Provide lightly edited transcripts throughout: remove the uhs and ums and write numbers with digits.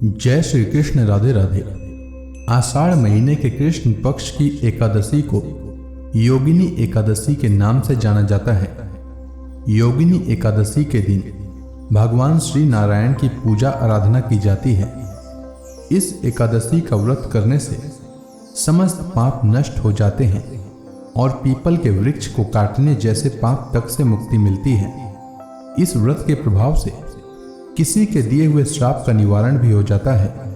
जय श्री कृष्ण। राधे राधे। आषाढ़ महीने के कृष्ण पक्ष की एकादशी को योगिनी एकादशी के नाम से जाना जाता है। योगिनी एकादशी के दिन भगवान श्री नारायण की पूजा आराधना की जाती है। इस एकादशी का व्रत करने से समस्त पाप नष्ट हो जाते हैं और पीपल के वृक्ष को काटने जैसे पाप तक से मुक्ति मिलती है। इस व्रत के प्रभाव से किसी के दिए हुए श्राप का निवारण भी हो जाता है।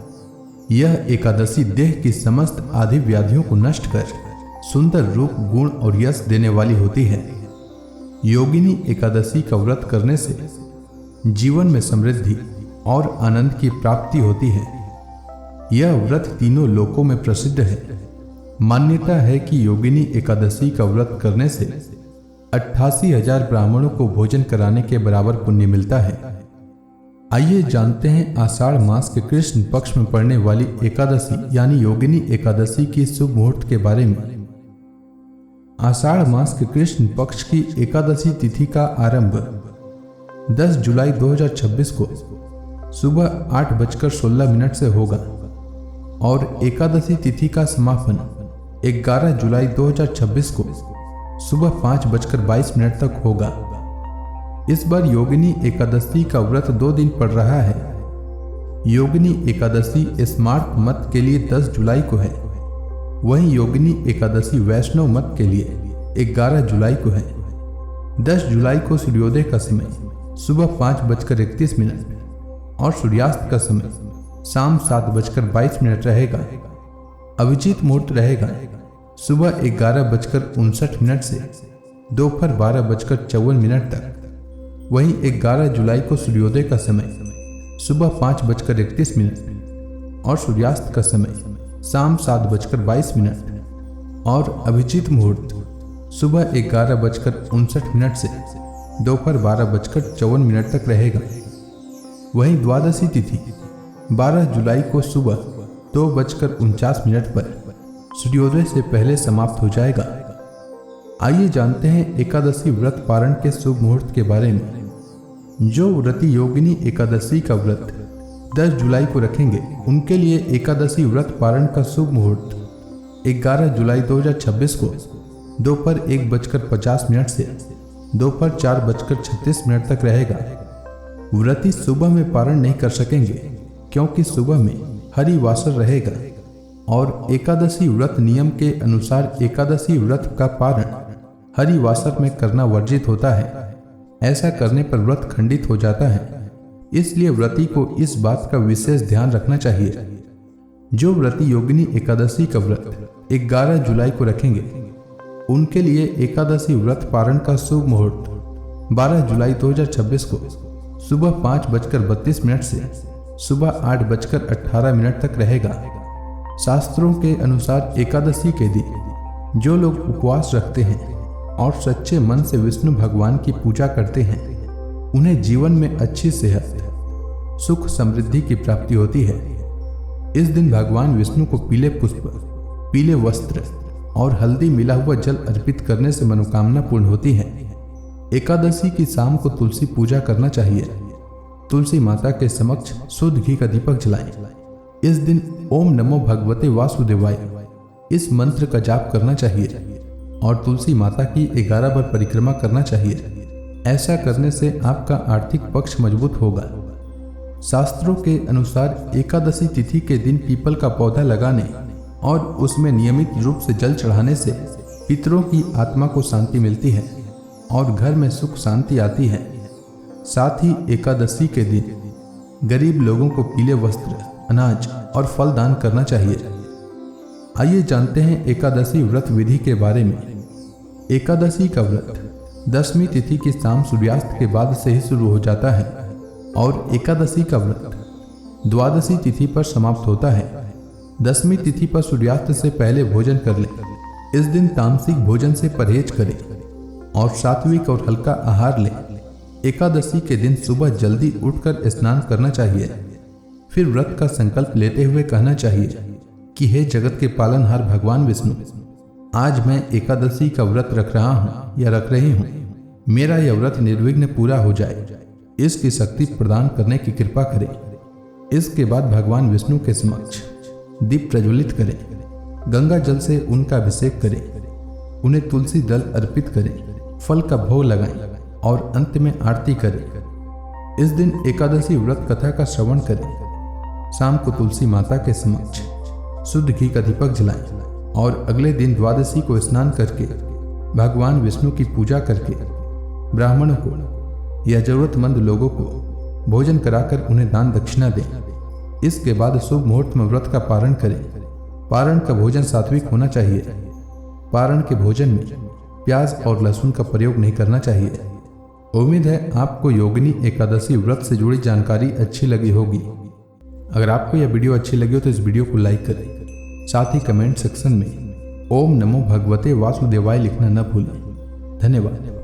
यह एकादशी देह की समस्त आदि व्याधियों को नष्ट कर सुंदर रूप, गुण और यश देने वाली होती है। योगिनी एकादशी का व्रत करने से जीवन में समृद्धि और आनंद की प्राप्ति होती है। यह व्रत तीनों लोकों में प्रसिद्ध है। मान्यता है कि योगिनी एकादशी का व्रत करने से 88,000 ब्राह्मणों को भोजन कराने के बराबर पुण्य मिलता है। आइए जानते हैं आषाढ़ मास के कृष्ण पक्ष में पड़ने वाली एकादशी यानी योगिनी एकादशी की शुभ मुहूर्त के बारे में। आषाढ़ मास के कृष्ण पक्ष की एकादशी तिथि का आरंभ 10 जुलाई 2026 को सुबह 8:16 से होगा और एकादशी तिथि का समापन 11 जुलाई 2026 को सुबह 5:22 तक होगा। इस बार योगिनी एकादशी का व्रत 2 दिन पड़ रहा है। योगिनी एकादशी स्मार्त मत के लिए 10 जुलाई को है, वहीं योगिनी एकादशी वैष्णव मत के लिए 11 जुलाई को है। 10 जुलाई को सूर्योदय का समय सुबह 5:31 और सूर्यास्त का समय शाम 7:22 रहेगा। अभिजीत मुहूर्त रहेगा सुबह 11:59 से दोपहर 12:54 तक। वहीं 11 जुलाई को सूर्योदय का समय सुबह 5:31 और सूर्यास्त का समय शाम 7:22 और अभिजीत मुहूर्त सुबह 11:59 से दोपहर 12:54 तक रहेगा। वहीं द्वादशी तिथि 12 जुलाई को सुबह 2:49 पर सूर्योदय से पहले समाप्त हो जाएगा। आइए जानते हैं एकादशी व्रत पारण के शुभ मुहूर्त के बारे में। जो व्रती योगिनी एकादशी का व्रत 10 जुलाई को रखेंगे उनके लिए एकादशी व्रत पारण का शुभ मुहूर्त 11 जुलाई 2026 को दोपहर 1:50 से दोपहर 4:36 तक रहेगा। व्रती सुबह में पारण नहीं कर सकेंगे क्योंकि सुबह में हरिवासर रहेगा और एकादशी व्रत नियम के अनुसार एकादशी व्रत का पारण हरिवासर में करना वर्जित होता है। ऐसा करने पर व्रत खंडित हो जाता है, इसलिए व्रती को इस बात का विशेष ध्यान रखना चाहिए। जो व्रती योगिनी एकादशी का व्रत 11 जुलाई को रखेंगे उनके लिए एकादशी व्रत पारण का शुभ मुहूर्त 12 जुलाई 2026 को सुबह 5:32 से सुबह 8:18 तक रहेगा। शास्त्रों के अनुसार एकादशी के दिन जो लोग उपवास रखते हैं और सच्चे मन से विष्णु भगवान की पूजा करते हैं उन्हें जीवन में अच्छी सेहत, सुख, समृद्धि की प्राप्ति होती है। इस दिन भगवान विष्णु को पीले पुष्प, पीले वस्त्र और हल्दी मिला हुआ जल अर्पित करने से मनोकामना पूर्ण होती है। एकादशी की शाम को तुलसी पूजा करना चाहिए। तुलसी माता के समक्ष शुद्ध घी का दीपक जलाएं। इस दिन ओम नमो भगवते वासुदेवाय इस मंत्र का जाप करना चाहिए और तुलसी माता की 11 बार परिक्रमा करना चाहिए। ऐसा करने से आपका आर्थिक पक्ष मजबूत होगा। शास्त्रों के अनुसार एकादशी तिथि के दिन पीपल का पौधा लगाने और उसमें नियमित रूप से जल चढ़ाने से पितरों की आत्मा को शांति मिलती है और घर में सुख शांति आती है। साथ ही एकादशी के दिन गरीब लोगों को पीले वस्त्र, अनाज और फल दान करना चाहिए। आइए जानते हैं एकादशी व्रत विधि के बारे में। एकादशी का व्रत 10वीं तिथि की शाम सूर्यास्त के बाद से ही शुरू हो जाता है और एकादशी का व्रत द्वादशी तिथि पर समाप्त होता है। 10वीं तिथि पर सूर्यास्त से पहले भोजन कर लें। इस दिन तामसिक भोजन से परहेज करें और सात्विक और हल्का आहार लें। एकादशी के दिन सुबह जल्दी उठकर स्नान करना चाहिए। फिर व्रत का संकल्प लेते हुए कहना चाहिए कि हे जगत के पालनहार भगवान विष्णु, आज मैं एकादशी का व्रत रख रहा हूँ या रख रही हूँ। मेरा यह व्रत निर्विघ्न पूरा हो जाए, इसकी शक्ति प्रदान करने की कृपा करें। इसके बाद भगवान विष्णु के समक्ष दीप प्रज्वलित करें, गंगा जल से उनका अभिषेक करें, उन्हें तुलसी दल अर्पित करें, फल का भोग लगाएं और अंत में आरती करें। इस दिन एकादशी व्रत कथा का श्रवण करें। शाम को तुलसी माता के समक्ष शुद्ध घी का दीपक जलाएं और अगले दिन द्वादशी को स्नान करके भगवान विष्णु की पूजा करके ब्राह्मणों को या जरूरतमंद लोगों को भोजन कराकर उन्हें दान दक्षिणा दें। इसके बाद शुभ मुहूर्त में व्रत का पारण करें। पारण का भोजन सात्विक होना चाहिए। पारण के भोजन में प्याज और लहसुन का प्रयोग नहीं करना चाहिए। उम्मीद है आपको योगिनी एकादशी व्रत से जुड़ी जानकारी अच्छी लगी होगी। अगर आपको यह वीडियो अच्छी लगी हो तो इस वीडियो को लाइक करें, साथ ही कमेंट सेक्शन में ओम नमो भगवते वासुदेवाय लिखना न भूलें। धन्यवाद।